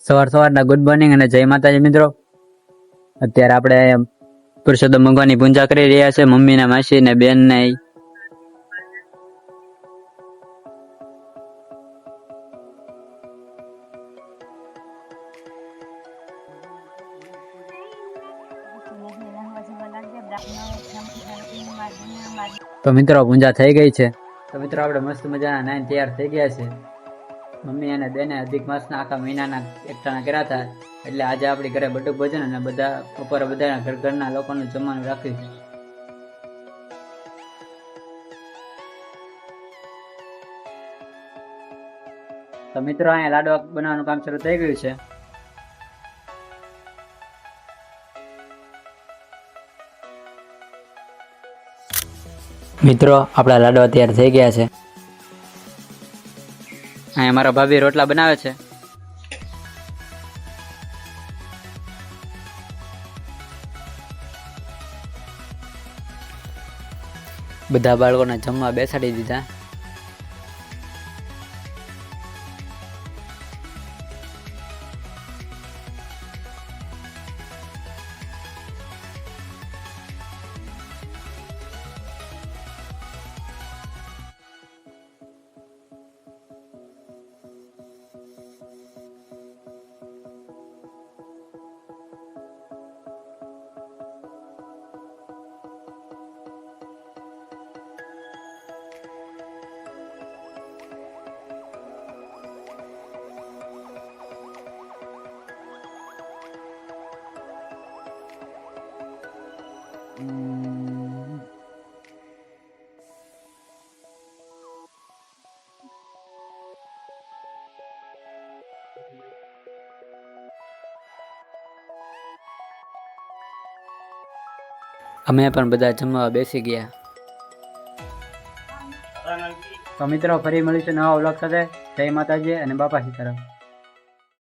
સવારના good morning અને જય માતાજી મિત્રો। અત્યારે આપણે પુરુષોત્તમ ભગવાનની પૂજા કરી રહ્યા છે, મમ્મી ને માસી ને બેન ને। તો મિત્રો પૂજા થઈ ગઈ છે। તો મિત્રો આપણે મસ્ત મજાના નાઈન તૈયાર થઈ ગયા છે। મમ્મી અને બેને અધિક માસના આખા મહિનાના એકઠાણા કર્યા હતા, એટલે આજે આપણી ઘરે બટુક ભોજન અને બધા બપોરે બધા ઘરના લોકોનું જમવાનું રાખ્યું છે। તો મિત્રો અહીંયા લાડવા બનાવવાનું કામ શરૂ થઈ ગયું છે। મિત્રો આપણા લાડવા તૈયાર થઈ ગયા છે। અહીંયા મારા ભાભી રોટલા બનાવે છે। બધા બાળકોને જમવા બેસાડી દીધા। અમે પણ બધા જમવા બેસી ગયા। તો મિત્રો ફરી મળીશું નવા વ્લોગ સાથે। જય માતાજી અને બાપા સીતારામ।